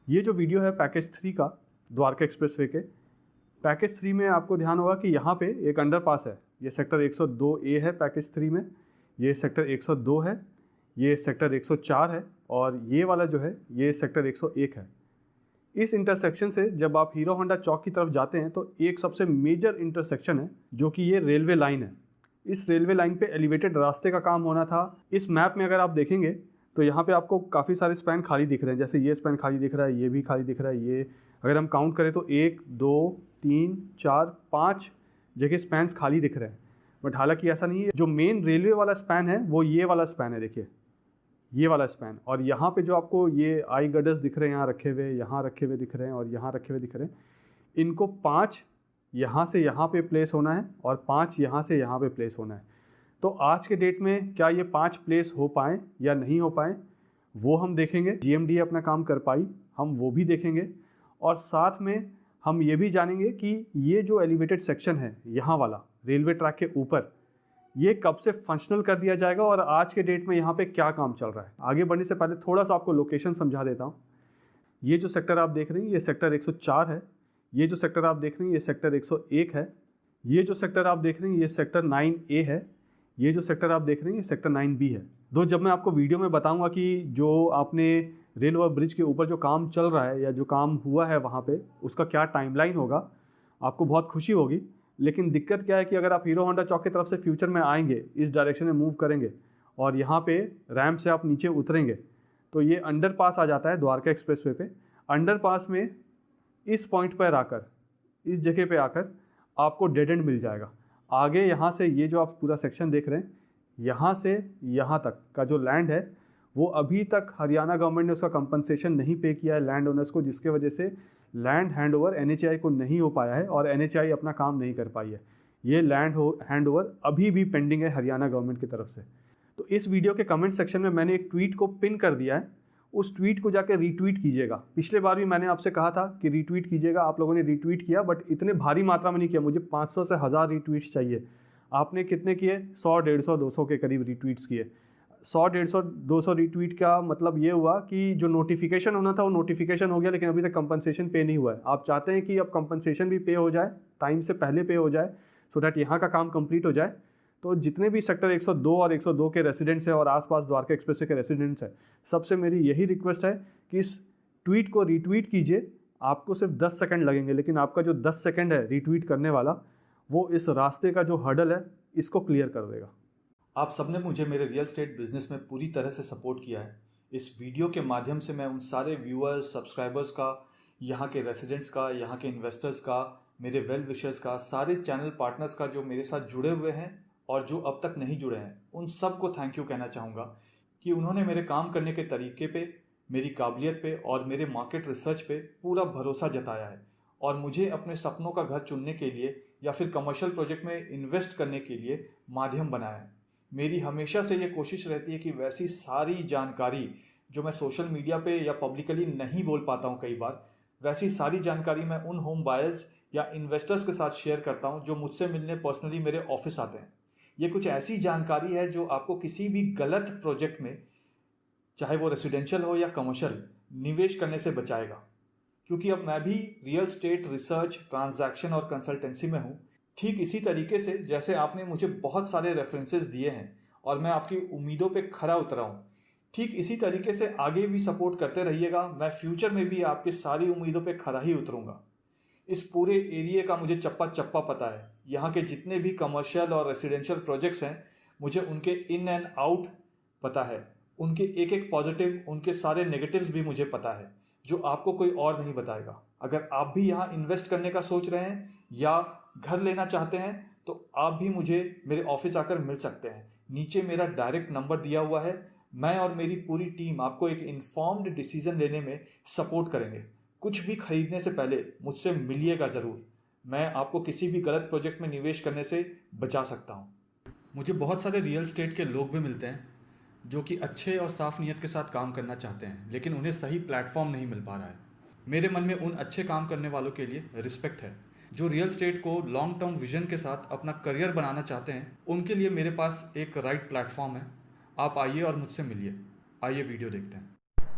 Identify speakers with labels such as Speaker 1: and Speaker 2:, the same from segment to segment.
Speaker 1: ये जो वीडियो है पैकेज 3 का, द्वारका एक्सप्रेसवे के पैकेज 3 में आपको ध्यान होगा कि यहाँ पे एक अंडरपास है। ये सेक्टर 102A है पैकेज 3 में, ये सेक्टर 102 है, ये सेक्टर 104 है और ये वाला जो है ये सेक्टर 101 है। इस इंटरसेक्शन से जब आप हीरो होंडा चौक की तरफ जाते हैं तो एक सबसे मेजर इंटरसेक्शन है जो कि ये रेलवे लाइन है। इस रेलवे लाइन पे एलिवेटेड रास्ते का काम होना था। इस मैप में अगर आप देखेंगे तो यहाँ पे आपको काफ़ी सारे स्पैन खाली दिख रहे हैं, जैसे ये स्पैन खाली दिख रहा है, ये भी खाली दिख रहा है। ये अगर हम काउंट करें तो 1 2 3 4 5 जगह स्पैन्स खाली दिख रहे हैं। बट हालांकि ऐसा नहीं है। जो मेन रेलवे वाला स्पैन है वो ये वाला स्पैन है, देखिए ये वाला स्पैन। और यहाँ पे जो आपको ये आई गर्डर्स दिख रहे हैं यहाँ रखे हुए, यहाँ रखे हुए दिख रहे हैं और यहाँ रखे हुए दिख रहे हैं, इनको 5 यहाँ से यहाँ पे प्लेस होना है और 5 यहाँ से यहाँ पे प्लेस होना है। तो आज के डेट में क्या ये 5 प्लेस हो पाएँ या नहीं हो पाएँ वो हम देखेंगे। जीएमडी अपना काम कर पाई, हम वो भी देखेंगे। और साथ में हम ये भी जानेंगे कि ये जो एलिवेटेड सेक्शन है यहाँ वाला रेलवे ट्रैक के ऊपर, ये कब से फंक्शनल कर दिया जाएगा और आज के डेट में यहाँ पे क्या काम चल रहा है। आगे बढ़ने से पहले थोड़ा सा आपको लोकेशन समझा देता हूँ। ये जो सेक्टर आप देख रहे हैं ये सेक्टर 104 है। ये जो सेक्टर आप देख रहे हैं ये सेक्टर 101 है। ये जो सेक्टर आप देख रहे हैं ये सेक्टर 9A है। ये जो सेक्टर आप देख रहे हैं ये सेक्टर 9B है। दो जब मैं आपको वीडियो में बताऊंगा कि जो आपने रेल ओवर ब्रिज के ऊपर जो काम चल रहा है या जो काम हुआ है वहाँ पे उसका क्या टाइमलाइन होगा, आपको बहुत खुशी होगी। लेकिन दिक्कत क्या है कि अगर आप हीरो होंडा चौक की तरफ से फ्यूचर में आएंगे, इस डायरेक्शन में मूव करेंगे और यहाँ पे रैम्प से आप नीचे उतरेंगे तो ये अंडरपास आ जाता है द्वारका एक्सप्रेसवे पे। अंडरपास में इस पॉइंट पर आकर, इस जगह पे आकर आपको डेड एंड मिल जाएगा। आगे यहाँ से ये जो आप पूरा सेक्शन देख रहे हैं, यहाँ से यहाँ तक का जो लैंड है वो अभी तक हरियाणा गवर्नमेंट ने उसका कंपनसेशन नहीं पे किया है लैंड ओनर्स को, जिसके वजह से लैंड हैंडओवर एनएचएआई को नहीं हो पाया है और एनएचएआई अपना काम नहीं कर पाई है। ये लैंड हैंडओवर अभी भी पेंडिंग है हरियाणा गवर्नमेंट की तरफ से। तो इस वीडियो के कमेंट सेक्शन में मैंने एक ट्वीट को पिन कर दिया है, उस ट्वीट को जाकर रीट्वीट कीजिएगा। पिछले बार भी मैंने आपसे कहा था कि रीट्वीट कीजिएगा, आप लोगों ने रीट्वीट किया बट इतने भारी मात्रा में नहीं किया। मुझे 500 से 1000 रीट्वीट्स चाहिए। आपने कितने किए? 100, 150, 200 के करीब रीट्वीट्स किए। 100, 150, 200 रीट्वीट का मतलब ये हुआ कि जो नोटिफिकेशन होना था वो नोटिफिकेशन हो गया, लेकिन अभी तक कंपनसेशन पे नहीं हुआ है। आप चाहते हैं कि अब कंपनसेशन भी पे हो जाए, टाइम से पहले पे हो जाए, सो डैट यहाँ का काम कंप्लीट हो जाए। तो जितने भी सेक्टर 102 और 102 के रेसिडेंट्स हैं और आसपास द्वारका एक्सप्रेसवे के रेसिडेंट्स हैं, सबसे मेरी यही रिक्वेस्ट है कि इस ट्वीट को रीट्वीट कीजिए। आपको सिर्फ 10 सेकंड लगेंगे, लेकिन आपका जो 10 सेकंड है रीट्वीट करने वाला, वो इस रास्ते का जो हर्डल है इसको क्लियर कर देगा।
Speaker 2: आप सबने मुझे मेरे रियल एस्टेट बिजनेस में पूरी तरह से सपोर्ट किया है। इस वीडियो के माध्यम से मैं उन सारे व्यूअर्स, सब्सक्राइबर्स का, यहाँ के रेसिडेंट्स का, यहाँ के इन्वेस्टर्स का, मेरे वेल विशर्स का, सारे चैनल पार्टनर्स का जो मेरे साथ जुड़े हुए हैं और जो अब तक नहीं जुड़े हैं, उन सब को थैंक यू कहना चाहूँगा कि उन्होंने मेरे काम करने के तरीके पे, मेरी काबिलियत पे और मेरे मार्केट रिसर्च पे पूरा भरोसा जताया है और मुझे अपने सपनों का घर चुनने के लिए या फिर कमर्शियल प्रोजेक्ट में इन्वेस्ट करने के लिए माध्यम बनाया है। मेरी हमेशा से ये कोशिश रहती है कि वैसी सारी जानकारी जो मैं सोशल मीडिया पे या पब्लिकली नहीं बोल पाता हूँ कई बार, वैसी सारी जानकारी मैं उन होम बायर्स या इन्वेस्टर्स के साथ शेयर करता हूँ जो मुझसे मिलने पर्सनली मेरे ऑफिस आते हैं। ये कुछ ऐसी जानकारी है जो आपको किसी भी गलत प्रोजेक्ट में, चाहे वो रेसिडेंशियल हो या कमर्शियल, निवेश करने से बचाएगा। क्योंकि अब मैं भी रियल स्टेट रिसर्च, ट्रांजैक्शन और कंसल्टेंसी में हूँ। ठीक इसी तरीके से जैसे आपने मुझे बहुत सारे रेफरेंसेस दिए हैं और मैं आपकी उम्मीदों पे खरा उतरा हूँ, ठीक इसी तरीके से आगे भी सपोर्ट करते रहिएगा। मैं फ्यूचर में भी आपकी सारी उम्मीदों पे खरा ही उतरूँगा। इस पूरे एरिया का मुझे चप्पा चप्पा पता है। यहाँ के जितने भी कमर्शियल और रेसिडेंशियल प्रोजेक्ट्स हैं, मुझे उनके इन एंड आउट पता है। उनके एक एक पॉजिटिव, उनके सारे नेगेटिव्स भी मुझे पता है, जो आपको कोई और नहीं बताएगा। अगर आप भी यहाँ इन्वेस्ट करने का सोच रहे हैं या घर लेना चाहते हैं तो आप भी मुझे मेरे ऑफिस आकर मिल सकते हैं। नीचे मेरा डायरेक्ट नंबर दिया हुआ है। मैं और मेरी पूरी टीम आपको एक इन्फॉर्म्ड डिसीजन लेने में सपोर्ट करेंगे। कुछ भी खरीदने से पहले मुझसे मिलिएगा ज़रूर। मैं आपको किसी भी गलत प्रोजेक्ट में निवेश करने से बचा सकता हूँ। मुझे बहुत सारे रियल एस्टेट के लोग भी मिलते हैं जो कि अच्छे और साफ नीयत के साथ काम करना चाहते हैं, लेकिन उन्हें सही प्लेटफॉर्म नहीं मिल पा रहा है। मेरे मन में उन अच्छे काम करने वालों के लिए रिस्पेक्ट है। जो रियल एस्टेट को लॉन्ग टर्म विजन के साथ अपना करियर बनाना चाहते हैं, उनके लिए मेरे पास एक राइट प्लेटफॉर्म है। आप आइए और मुझसे मिलिए। आइए वीडियो देखते हैं।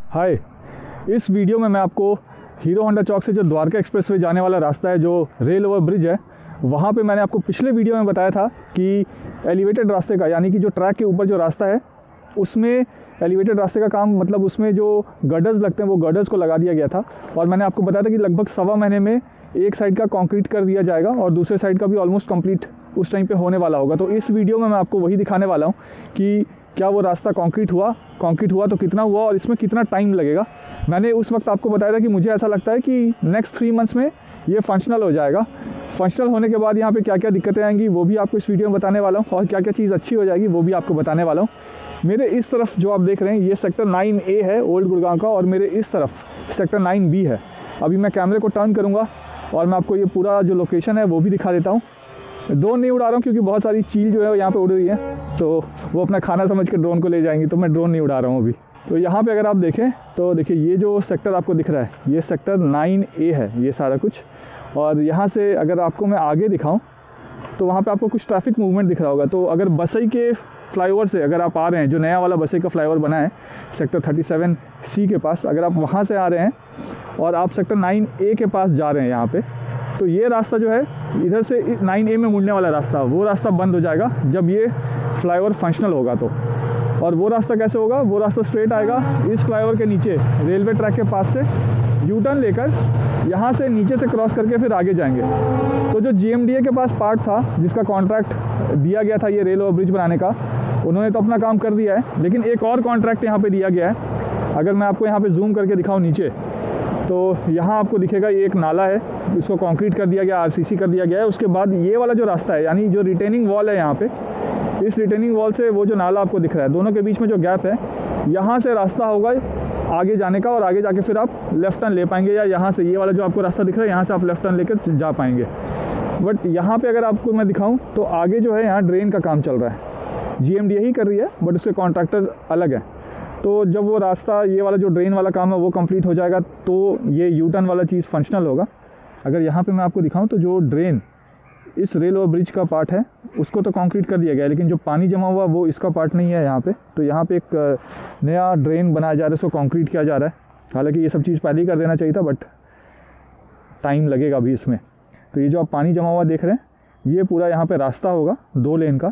Speaker 1: हाय,
Speaker 3: इस वीडियो में मैं आपको हीरो होंडा चौक से जो द्वारका एक्सप्रेसवे जाने वाला रास्ता है, जो रेल ओवर ब्रिज है, वहाँ पे मैंने आपको पिछले वीडियो में बताया था कि एलिवेटेड रास्ते का, यानी कि जो ट्रैक के ऊपर जो रास्ता है उसमें एलिवेटेड रास्ते का काम, मतलब उसमें जो गर्डर्स लगते हैं वो गर्डर्स को लगा दिया गया था। और मैंने आपको बताया था कि लगभग 1.25 महीने में एक साइड का कंक्रीट कर दिया जाएगा और दूसरे साइड का भी ऑलमोस्ट कंप्लीट उस टाइम पे होने वाला होगा। तो इस वीडियो में मैं आपको वही दिखाने वाला हूँ कि क्या वो रास्ता कंक्रीट हुआ तो कितना हुआ और इसमें कितना टाइम लगेगा। मैंने उस वक्त आपको बताया था कि मुझे ऐसा लगता है कि नेक्स्ट 3 मंथ्स में ये फंक्शनल हो जाएगा। फंक्शनल होने के बाद यहाँ पे क्या क्या दिक्कतें आएंगी वो भी आपको इस वीडियो में बताने वाला हूँ, और क्या क्या चीज़ अच्छी हो जाएगी वो भी आपको बताने वाला हूँ। मेरे इस तरफ जो आप देख रहे हैं ये सेक्टर 9A है ओल्ड गुड़गांव का, और मेरे इस तरफ सेक्टर 9B है। अभी मैं कैमरे को टर्न करूँगा और मैं आपको ये पूरा जो लोकेशन है वो भी दिखा देता हूँ। ड्रोन नहीं उड़ा रहा हूँ क्योंकि बहुत सारी चील जो है यहाँ पे उड़ रही है, तो वो अपना खाना समझ के ड्रोन को ले जाएंगी, तो मैं ड्रोन नहीं उड़ा रहा हूँ अभी। तो यहाँ पे अगर आप देखें तो देखिए ये जो सेक्टर आपको दिख रहा है ये सेक्टर 9A है ये सारा कुछ। और यहाँ से अगर आपको मैं आगे दिखाऊँ तो वहाँ पे आपको कुछ ट्रैफिक मूवमेंट दिख रहा होगा। तो अगर बसई के फ्लाईओवर से अगर आप आ रहे हैं, जो नया वाला बसई का फ्लाईओवर बना है सेक्टर 37C के पास, अगर आप वहाँ से आ रहे हैं और आप सेक्टर 9A के पास जा रहे हैं यहाँ पे, तो ये रास्ता जो है इधर से 9A में मुड़ने वाला रास्ता, वो रास्ता बंद हो जाएगा जब ये फ्लाईओवर फंक्शनल होगा। तो और वो रास्ता कैसे होगा, वो रास्ता स्ट्रेट आएगा इस फ्लाईओवर के नीचे रेलवे ट्रैक के पास से यू टर्न लेकर यहाँ से नीचे से क्रॉस करके फिर आगे जाएंगे। तो जो GMDA के पास पार्ट था जिसका कॉन्ट्रैक्ट दिया गया था ये रेल ओवर ब्रिज बनाने का, उन्होंने तो अपना काम कर दिया है, लेकिन एक और कॉन्ट्रैक्ट यहाँ पे दिया गया है। अगर मैं आपको यहाँ पे जूम करके दिखाऊँ नीचे, तो यहाँ आपको दिखेगा ये एक नाला है, इसको कंक्रीट कर दिया गया, RCC कर दिया गया है। उसके बाद ये वाला जो रास्ता है, यानी जो रिटेनिंग वॉल है यहाँ पे, इस रिटेनिंग वॉल से वो जो नाला आपको दिख रहा है, दोनों के बीच में जो गैप है, यहाँ से रास्ता होगा आगे जाने का, और आगे जाके फिर आप लेफ़्ट टर्न ले पाएंगे, या यहाँ से ये वाला जो आपको रास्ता दिख रहा है यहाँ से आप लेफ़्ट टर्न लेकर जा पाएंगे। बट यहाँ पे अगर आपको मैं दिखाऊँ तो आगे जो है यहाँ ड्रेन का काम चल रहा है, GMDA ही कर रही है बट उसके कॉन्ट्रैक्टर अलग है। तो जब वो रास्ता, ये वाला जो ड्रेन वाला काम है वो कंप्लीट हो जाएगा तो ये यू टर्न वाला चीज़ फंक्शनल होगा। अगर यहाँ पे मैं आपको दिखाऊं तो जो ड्रेन इस रेल ओवर ब्रिज का पार्ट है उसको तो कंक्रीट कर दिया गया है, लेकिन जो पानी जमा हुआ वो इसका पार्ट नहीं है यहाँ पे। तो यहाँ पे एक नया ड्रेन बनाया जा रहा है, उसको कंक्रीट किया जा रहा है। हालांकि ये सब चीज़ पहले ही कर देना चाहिए था, बट टाइम लगेगा अभी इसमें। तो ये जो आप पानी जमा हुआ देख रहे हैं ये पूरा यहाँ पर रास्ता होगा 2 लेन का,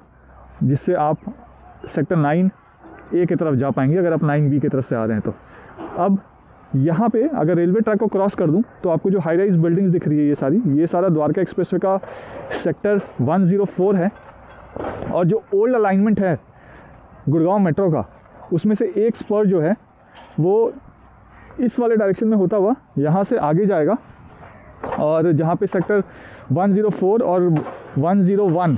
Speaker 3: जिससे आप सेक्टर 9A की तरफ जा पाएंगे अगर आप 9B की तरफ से आ रहे हैं। तो अब यहाँ पे अगर रेलवे ट्रैक को क्रॉस कर दूँ तो आपको जो हाई राइज बिल्डिंग्स दिख रही है ये सारा द्वारका एक्सप्रेसवे का सेक्टर 104 है। और जो ओल्ड अलाइनमेंट है गुड़गांव मेट्रो का, उसमें से एक स्पर जो है वो इस वाले डायरेक्शन में होता हुआ यहाँ से आगे जाएगा, और जहाँ पे सेक्टर 104 और 101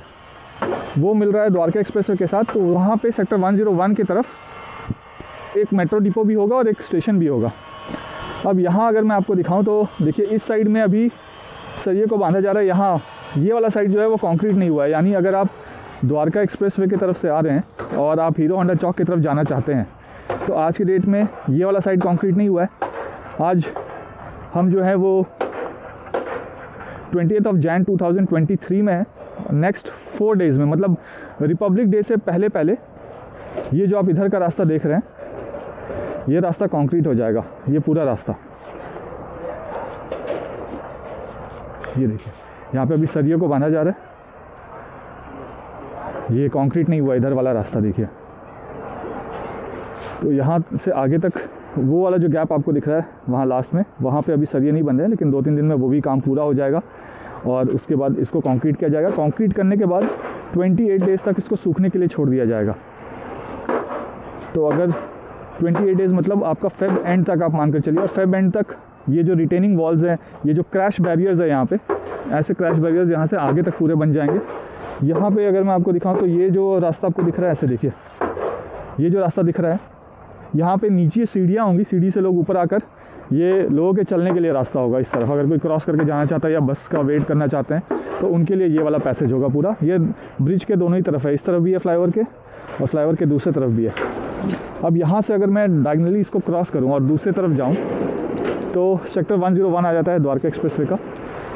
Speaker 3: वो मिल रहा है द्वारका एक्सप्रेसवे के साथ, तो वहाँ पे सेक्टर 101 की तरफ एक मेट्रो डिपो भी होगा और एक स्टेशन भी होगा। अब यहाँ अगर मैं आपको दिखाऊं तो देखिए इस साइड में अभी सरिये को बांधा जा रहा है। यहाँ ये वाला साइड जो है वो कंक्रीट नहीं हुआ है, यानी अगर आप द्वारका एक्सप्रेसवे की तरफ से आ रहे हैं और आप हीरो होंडा चौक की तरफ जाना चाहते हैं तो आज की डेट में ये वाला साइड कंक्रीट नहीं हुआ है। आज हम जो है वो 20th of Jan 2023 में है। नेक्स्ट 4 डेज़ में, मतलब रिपब्लिक डे से पहले ये जो आप इधर का रास्ता देख रहे हैं ये रास्ता कंक्रीट हो जाएगा, ये पूरा रास्ता। ये देखिए यहाँ पे अभी सरियों को बांधा जा रहा है, ये कंक्रीट नहीं हुआ इधर वाला रास्ता देखिए। तो यहाँ से आगे तक वो वाला जो गैप आपको दिख रहा है वहाँ लास्ट में, वहाँ पे अभी सरिये नहीं बंधे हैं, लेकिन 2-3 दिन में वो भी काम पूरा हो जाएगा और उसके बाद इसको कंक्रीट किया जाएगा। कंक्रीट करने के बाद 28 डेज़ तक इसको सूखने के लिए छोड़ दिया जाएगा। तो अगर 28 डेज़ मतलब आपका फेब एंड तक आप मानकर चलिए, और फेब एंड तक ये जो रिटेनिंग वॉल्स हैं, ये जो क्रैश बैरियर्स है यहाँ पे, ऐसे क्रैश बैरियर्स यहाँ से आगे तक पूरे बन जाएंगे। यहाँ पे अगर मैं आपको दिखाऊँ तो ये जो रास्ता आपको दिख रहा है, ऐसे देखिए ये जो रास्ता दिख रहा है, यहाँ पे नीचे सीढ़ियाँ होंगी, सीढ़ी से लोग ऊपर आकर ये लोगों के चलने के लिए रास्ता होगा इस तरफ। अगर कोई क्रॉस करके जाना चाहता है या बस का वेट करना चाहते हैं तो उनके लिए ये वाला पैसेज होगा पूरा। ये ब्रिज के दोनों ही तरफ है, इस तरफ भी है फ्लाईओवर के और फ्लाईओवर के दूसरे तरफ भी है। अब यहाँ से अगर मैं डायगनली इसको क्रॉस करूँ और दूसरी तरफ जाऊँ तो सेक्टर 101 आ जाता है द्वारका एक्सप्रेसवे का।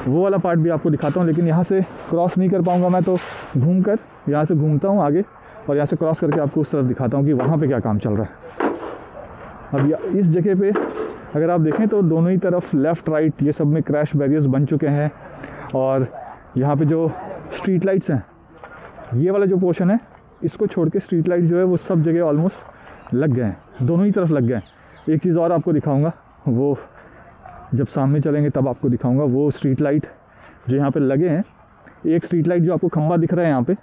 Speaker 3: वो वाला पार्ट भी आपको दिखाता हूँ, लेकिन यहाँ से क्रॉस नहीं कर पाऊँगा मैं, तो घूम कर यहाँ से घूमता हूँ आगे और यहाँ से क्रॉस करके आपको उस तरफ दिखाता हूँ कि वहाँ पे क्या काम चल रहा है। अब इस जगह पे अगर आप देखें तो दोनों ही तरफ लेफ़्ट राइट ये सब में क्रैश बैरियर्स बन चुके हैं। और यहाँ पे जो स्ट्रीट लाइट्स हैं, ये वाला जो पोर्शन है, इसको छोड़ के स्ट्रीट लाइट जो है वो सब जगह ऑलमोस्ट लग गए हैं, दोनों ही तरफ लग गए हैं। एक चीज़ और आपको दिखाऊंगा, वो जब सामने चलेंगे तब आपको दिखाऊंगा। वो स्ट्रीट लाइट जो यहाँ पे लगे हैं, एक स्ट्रीट लाइट जो आपको खंबा दिख रहा है यहाँ पे,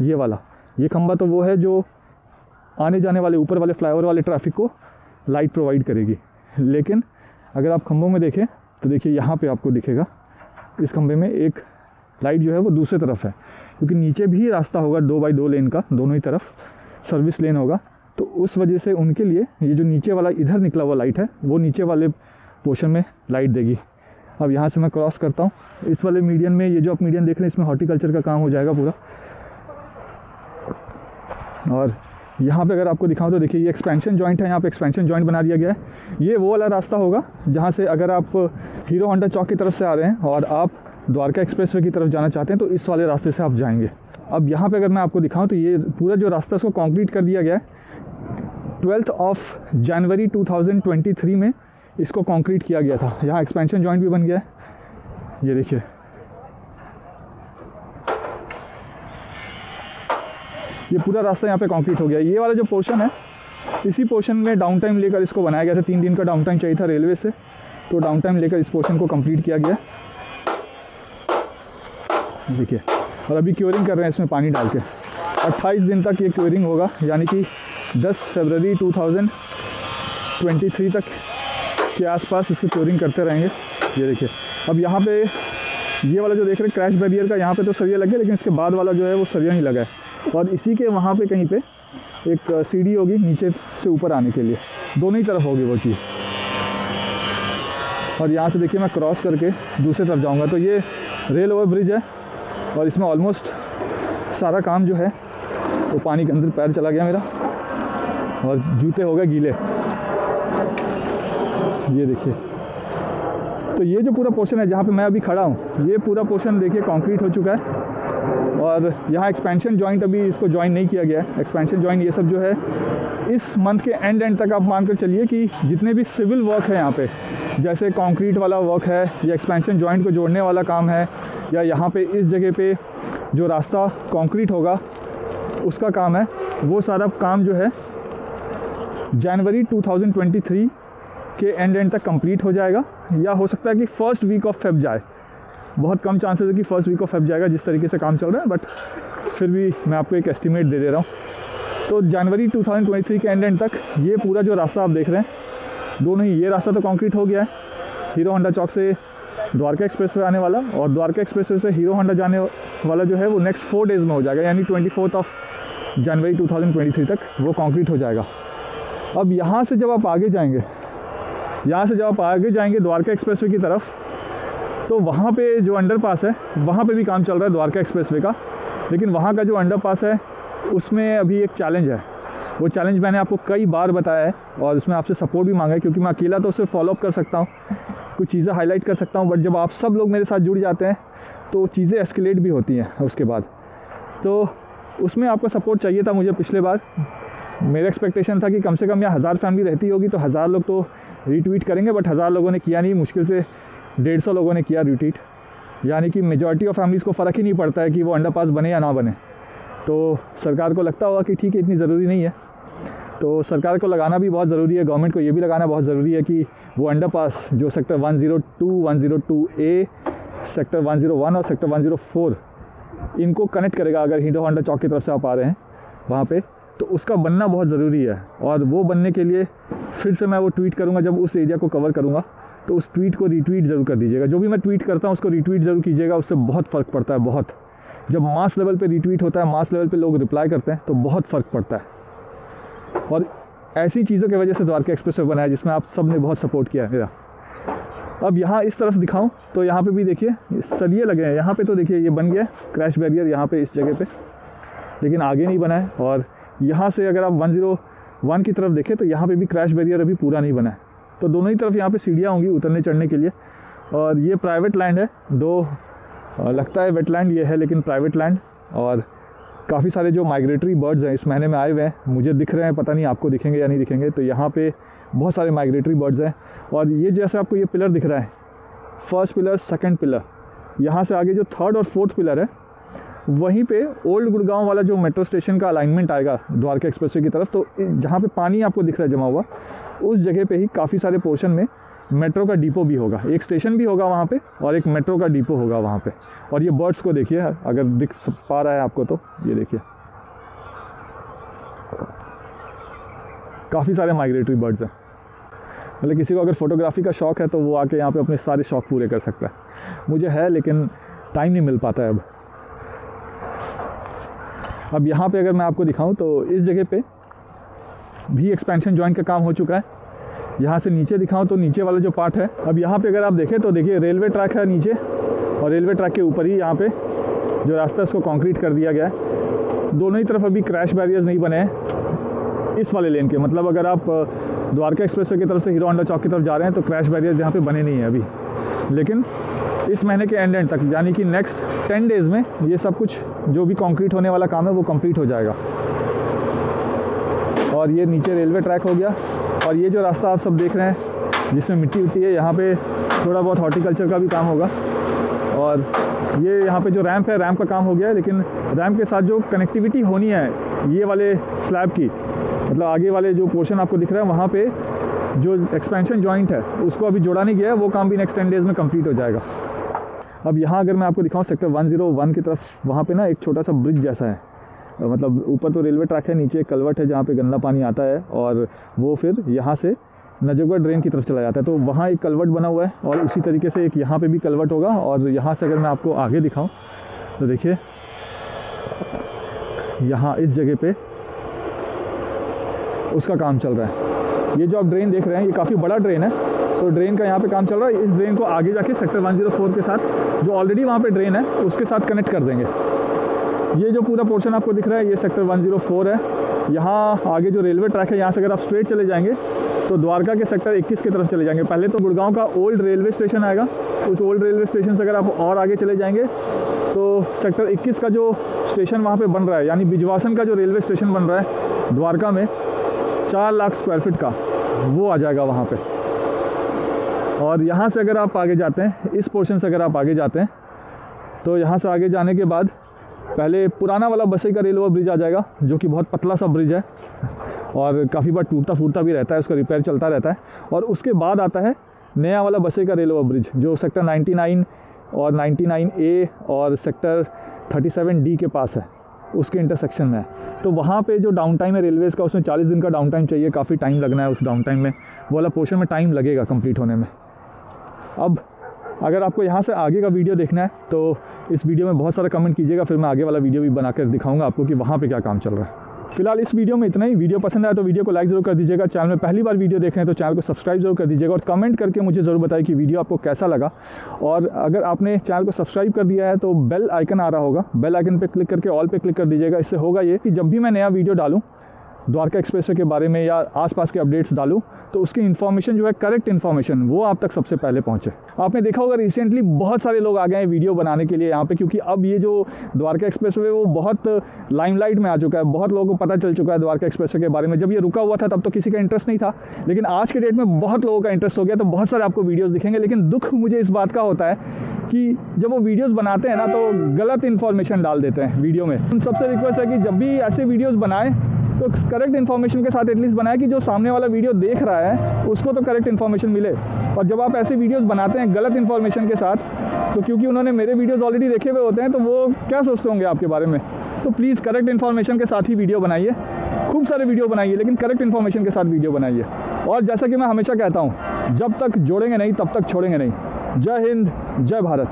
Speaker 3: ये वाला, ये खंबा तो वो है जो आने जाने वाले ऊपर वाले फ्लाईओवर वाले ट्रैफिक को लाइट प्रोवाइड करेगी। लेकिन अगर आप खंभों में देखें तो देखिए यहाँ पे आपको दिखेगा इस खंबे में एक लाइट जो है वो दूसरे तरफ है, क्योंकि नीचे भी रास्ता होगा 2x2 लेन का, दोनों ही तरफ सर्विस लेन होगा। तो उस वजह से उनके लिए ये जो नीचे वाला इधर निकला हुआ लाइट है वो नीचे वाले पोर्शन में लाइट देगी। अब यहाँ से मैं क्रॉस करता हूँ, इस वाले मीडियन में, ये जो आप मीडियन देख रहे हैं इसमें हॉर्टिकल्चर का काम हो जाएगा पूरा। और यहाँ पे अगर आपको दिखाऊं तो देखिए ये एक्सपेंशन जॉइंट है, यहाँ पे एक्सपेंशन जॉइंट बना दिया गया है। ये वो वाला रास्ता होगा जहाँ से अगर आप हीरो होंडा चौक की तरफ से आ रहे हैं और आप द्वारका एक्सप्रेसवे की तरफ जाना चाहते हैं तो इस वाले रास्ते से आप जाएंगे। अब यहाँ पे अगर मैं आपको दिखाऊं तो ये पूरा जो रास्ता उसको कंक्रीट कर दिया गया है। 12 जनवरी 2023 में इसको कंक्रीट किया गया था। यहाँ एक्सपेंशन जॉइंट भी बन गया है, ये देखिए। ये पूरा रास्ता यहाँ पे कंक्रीट हो गया। ये वाला जो पोर्शन है, इसी पोर्शन में डाउन टाइम लेकर इसको बनाया गया था। 3 दिन का डाउन टाइम चाहिए था रेलवे से, तो डाउन टाइम लेकर इस पोर्शन को कंप्लीट किया गया। देखिए, और अभी क्योरिंग कर रहे हैं इसमें पानी डाल के। 28 दिन तक ये क्योरिंग होगा, यानी कि 10 फरवरी 2023 तक के आसपास इसको क्योरिंग करते रहेंगे। ये देखिए, अब यहाँ पे ये वाला जो देख रहे हैं क्रैश बैरियर का, यहाँ पे तो सरिया लग गया, लेकिन इसके बाद वाला जो है वो सरिया नहीं लगा है। और इसी के वहाँ पे कहीं पे एक सीढ़ी होगी नीचे से ऊपर आने के लिए, दोनों ही तरफ होगी वो चीज़। और यहाँ से देखिए मैं क्रॉस करके दूसरी तरफ जाऊँगा तो ये रेल ओवर ब्रिज है, और इसमें ऑलमोस्ट सारा काम जो है वो पानी के अंदर पैर चला गया मेरा, और जूते हो गए गीले। ये देखिए, तो ये जो पूरा पोर्शन है जहाँ पे मैं अभी खड़ा हूँ, ये पूरा पोर्शन देखिए कंक्रीट हो चुका है। और यहाँ एक्सपेंशन जॉइंट अभी इसको ज्वाइन नहीं किया गया है। एक्सपेंशन जॉइंट ये सब जो है इस मंथ के एंड तक आप मानकर चलिए कि जितने भी सिविल वर्क है यहाँ पे, जैसे कंक्रीट वाला वर्क है या एक्सपेंशन जॉइंट को जोड़ने वाला काम है, या यहाँ पे इस जगह पे जो रास्ता कंक्रीट होगा उसका काम है, वो सारा काम जो है जनवरी 2023 के एंड तक कंप्लीट हो जाएगा। या हो सकता है कि फर्स्ट वीक ऑफ फेब जाए, बहुत कम चांसेस है कि फर्स्ट वीक ऑफ फेब जाएगा जिस तरीके से काम चल रहा है, बट फिर भी मैं आपको एक एस्टिमेट दे रहा हूँ। तो जनवरी 2023 के एंड तक ये पूरा जो रास्ता आप देख रहे हैं, दोनों ही, ये रास्ता तो कंक्रीट हो गया है हीरो होंडा चौक से द्वारका एक्सप्रेसवे आने वाला, और द्वारका एक्सप्रेसवे से हीरो होंडा जाने वाला जो है वो नेक्स्ट 4 डेज़ में हो जाएगा, यानी 24 जनवरी 2023 तक वो कंक्रीट हो जाएगा। अब यहाँ से जब आप आगे जाएंगे, द्वारका एक्सप्रेसवे की तरफ, तो वहाँ पे जो अंडरपास है वहाँ पे भी काम चल रहा है द्वारका एक्सप्रेसवे का। लेकिन वहाँ का जो अंडरपास है उसमें अभी एक चैलेंज है। वो चैलेंज मैंने आपको कई बार बताया है और उसमें आपसे सपोर्ट भी मांगा है, क्योंकि मैं अकेला तो उसे फॉलोअप कर सकता हूँ, कुछ चीज़ें हाईलाइट कर सकता हूँ, बट जब आप सब लोग मेरे साथ जुड़ जाते हैं तो चीज़ें एस्केलेट भी होती हैं उसके बाद। तो उसमें आपका सपोर्ट चाहिए था मुझे। पिछले बार मेरा एक्सपेक्टेशन था कि कम से कम यहाँ 1000 फैमिली रहती होगी तो 1000 लोग तो रीट्वीट करेंगे, बट 1000 लोगों ने किया नहीं, मुश्किल से 150 लोगों ने किया रीट्वीट। यानी कि मेजॉरिटी ऑफ फैमिलीज़ को फ़र्क ही नहीं पड़ता है कि वो अंडरपास बने या ना बने। तो सरकार को लगता होगा कि ठीक है, इतनी ज़रूरी नहीं है। तो सरकार को लगाना भी बहुत ज़रूरी है, गवर्नमेंट को ये भी लगाना बहुत ज़रूरी है कि वो अंडरपास जो सेक्टर 102, 102A, सेक्टर 101 और सेक्टर 104 इनको कनेक्ट करेगा। अगर हीरो होंडा चौक की तरफ से आप आ रहे हैं वहाँ पे, तो उसका बनना बहुत ज़रूरी है। और वो बनने के लिए फिर से मैं वो ट्वीट करूँगा, जब उस एरिया को कवर करूँगा तो उस ट्वीट को रीट्वीट ज़रूर कर दीजिएगा। जो भी मैं ट्वीट करता हूँ उसको रीट्वीट ज़रूर कीजिएगा, उससे बहुत फ़र्क पड़ता है। बहुत, जब मास लेवल पे रीट्वीट होता है, मास लेवल पे लोग रिप्लाई करते हैं तो बहुत फ़र्क पड़ता है। और ऐसी चीज़ों की वजह से द्वारका एक्सप्रेसवे बना है, जिसमें आप सब ने बहुत सपोर्ट किया है मेरा। अब यहाँ इस तरफ दिखाऊं तो यहाँ पे भी देखिए सरिये लगे हैं। यहाँ पे तो देखिए ये बन गया क्रैश बैरियर यहाँ पे इस जगह पे, लेकिन आगे नहीं बना है। और यहाँ से अगर आप 101 की तरफ देखें तो यहाँ पे भी क्रैश बैरियर अभी पूरा नहीं बना है। तो दोनों ही तरफ यहाँ पे सीढ़ियाँ होंगी उतरने चढ़ने के लिए। और ये प्राइवेट लैंड है, लगता है वेटलैंड ये है, लेकिन प्राइवेट लैंड। और काफ़ी सारे जो माइग्रेटरी बर्ड्स हैं इस महीने में आए हुए हैं, मुझे दिख रहे हैं, पता नहीं आपको दिखेंगे या नहीं दिखेंगे। तो यहाँ पे बहुत सारे माइग्रेटरी बर्ड्स हैं। और ये जैसे आपको ये पिलर दिख रहा है, फर्स्ट पिलर, सेकंड पिलर, यहाँ से आगे जो थर्ड और फोर्थ पिलर है, वहीं पे ओल्ड गुड़गांव वाला जो मेट्रो स्टेशन का अलाइनमेंट आएगा द्वारका एक्सप्रेसवे की तरफ, तो जहाँ पे पानी आपको दिख रहा है जमा हुआ, उस जगह पे ही काफ़ी सारे पोर्शन में मेट्रो का डिपो भी होगा। एक स्टेशन भी होगा वहाँ पे और एक मेट्रो का डिपो होगा वहाँ पे। और ये बर्ड्स को देखिए, अगर दिख पा रहा है आपको तो ये देखिए, काफ़ी सारे माइग्रेटरी बर्ड्स हैं। मतलब किसी को अगर फोटोग्राफी का शौक़ है तो वो आके यहाँ पे अपने सारे शौक़ पूरे कर सकता है। मुझे है लेकिन टाइम नहीं मिल पाता है अब यहाँ पे अगर मैं आपको दिखाऊं तो इस जगह पे भी एक्सपेंशन जॉइंट का काम हो चुका है। यहाँ से नीचे दिखाऊं तो नीचे वाला जो पार्ट है, अब यहाँ पे अगर आप देखें तो देखिए रेलवे ट्रैक है नीचे, और रेलवे ट्रैक के ऊपर ही यहाँ पे जो रास्ता है उसको कंक्रीट कर दिया गया है। दोनों ही तरफ अभी क्रैश बैरियर्स नहीं बने हैं इस वाले लेन के। मतलब अगर आप द्वारका एक्सप्रेसवे की तरफ से हीरो होंडा चौक की तरफ जा रहे हैं तो क्रैश बैरियर्स यहाँ पे बने नहीं हैं अभी, लेकिन इस महीने के एंड तक, यानी कि नेक्स्ट 10 डेज़ में ये सब कुछ जो भी कंक्रीट होने वाला काम है वो कंप्लीट हो जाएगा। और ये नीचे रेलवे ट्रैक हो गया। और ये जो रास्ता आप सब देख रहे हैं जिसमें मिट्टी उट्टी है, यहाँ पे थोड़ा बहुत हॉर्टिकल्चर का भी काम होगा। और ये यहाँ पे जो रैंप है, रैंप का काम हो गया है, लेकिन रैंप के साथ जो कनेक्टिविटी होनी है ये वाले स्लैब की, मतलब आगे वाले जो पोर्शन आपको दिख रहा है वहाँ पे जो एक्सपेंशन जॉइंट है उसको अभी जोड़ा नहीं गया है, वो काम भी नेक्स्ट 10 डेज़ में कंप्लीट हो जाएगा। अब यहाँ अगर मैं आपको दिखाऊँ सेक्टर 101 की तरफ, वहाँ पे ना एक छोटा सा ब्रिज जैसा है। मतलब ऊपर तो रेलवे ट्रैक है, नीचे एक कलवट है जहाँ पे गंदा पानी आता है और वो फिर यहाँ से नजफगढ़ ड्रेन की तरफ चला जाता है। तो वहाँ एक कलवट बना हुआ है और उसी तरीके से एक यहाँ पे भी कलवट होगा। और यहाँ से अगर मैं आपको आगे दिखाऊँ तो देखिए यहाँ इस जगह पे उसका काम चल रहा है। ये जो आप ड्रेन देख रहे हैं ये काफ़ी बड़ा ड्रेन है, तो ड्रेन का यहाँ पे काम चल रहा है। इस ड्रेन को आगे जाके सेक्टर 104 के साथ जो ऑलरेडी वहाँ पे ड्रेन है उसके साथ कनेक्ट कर देंगे। ये जो पूरा पोर्शन आपको दिख रहा है ये सेक्टर 104 है। यहाँ आगे जो रेलवे ट्रैक है, यहाँ से अगर आप स्ट्रेट चले जाएंगे तो द्वारका के सेक्टर 21 की तरफ चले जाएंगे। पहले तो गुड़गांव का ओल्ड रेलवे स्टेशन आएगा, उस ओल्ड रेलवे स्टेशन से अगर आप और आगे चले जाएंगे तो सेक्टर 21 का जो स्टेशन वहाँ पे बन रहा है, यानी बिजवासन का जो रेलवे स्टेशन बन रहा है द्वारका में 4 लाख स्क्वायर फीट का, वो आ जाएगा वहाँ पे। और यहाँ से अगर आप आगे जाते हैं, इस पोर्शन से अगर आप आगे जाते हैं तो यहाँ से आगे जाने के बाद पहले पुराना वाला बसई का रेल ओवर ब्रिज आ जाएगा, जो कि बहुत पतला सा ब्रिज है और काफ़ी बार टूटता फूटता भी रहता है, उसका रिपेयर चलता रहता है। और उसके बाद आता है नया वाला बसई का रेल ओवर ब्रिज, जो सेक्टर 99 और 99A और सेक्टर 37D के पास है, उसके इंटरसेक्शन में है। तो वहाँ पे जो डाउन टाइम है रेलवेज़ का, उसमें 40 दिन का डाउन टाइम चाहिए, काफ़ी टाइम लगना है उस डाउन टाइम में, वो वाला पोर्शन में टाइम लगेगा कंप्लीट होने में। अब अगर आपको यहाँ से आगे का वीडियो देखना है तो इस वीडियो में बहुत सारा कमेंट कीजिएगा, फिर मैं आगे वाला वीडियो भी बनाकर दिखाऊंगा आपको कि वहाँ पे क्या काम चल रहा है। फिलहाल इस वीडियो में इतना ही। वीडियो पसंद आया तो वीडियो को लाइक ज़रूर कर दीजिएगा। चैनल में पहली बार वीडियो देख रहे हैं तो चैनल को सब्सक्राइब जरूर कर दीजिएगा और कमेंट करके मुझे ज़रूर बताइए कि वीडियो आपको कैसा लगा। और अगर आपने चैनल को सब्सक्राइब कर दिया है तो बेल आइकन आ रहा होगा, बेल आइकन पर क्लिक करके ऑल पे क्लिक कर दीजिएगा। इससे होगा ये कि जब भी मैं नया वीडियो डालूँ द्वारका एक्सप्रेसवे के बारे में या आसपास के अपडेट्स डालूँ तो उसकी इन्फॉर्मेशन जो है, करेक्ट इन्फॉर्मेशन, वो आप तक सबसे पहले पहुँचे। आपने देखा होगा रिसेंटली बहुत सारे लोग आ गए हैं वीडियो बनाने के लिए यहाँ पे, क्योंकि अब ये जो द्वारका एक्सप्रेसवे वो बहुत लाइमलाइट में आ चुका है, बहुत लोगों को पता चल चुका है द्वारका एक्सप्रेसवे के बारे में। जब ये रुका हुआ था तब तो किसी का इंटरेस्ट नहीं था, लेकिन आज के डेट में बहुत लोगों का इंटरेस्ट हो गया, तो बहुत सारे आपको वीडियोज़ दिखेंगे। लेकिन दुख मुझे इस बात का होता है कि जब वो वीडियोज़ बनाते हैं ना तो गलत इन्फॉर्मेशन डाल देते हैं वीडियो में। उन सबसे रिक्वेस्ट है कि जब भी ऐसे वीडियोज़ बनाएं तो करेक्ट इन्फॉर्मेशन के साथ एटलीस्ट बनाए कि जो सामने वाला वीडियो देख रहा है उसको तो करेक्ट इन्फॉर्मेशन मिले। और जब आप ऐसे वीडियोस बनाते हैं गलत इन्फॉर्मेशन के साथ, तो क्योंकि उन्होंने मेरे वीडियोस ऑलरेडी देखे हुए होते हैं तो वो क्या सोचते होंगे आपके बारे में। तो प्लीज़ करेक्ट इन्फॉर्मेशन के साथ ही वीडियो बनाइए, खूब सारे वीडियो बनाइए, लेकिन करेक्ट इन्फॉर्मेशन के साथ वीडियो बनाइए। और जैसा कि मैं हमेशा कहता हूँ, जब तक जोड़ेंगे नहीं तब तक छोड़ेंगे नहीं। जय हिंद, जय भारत।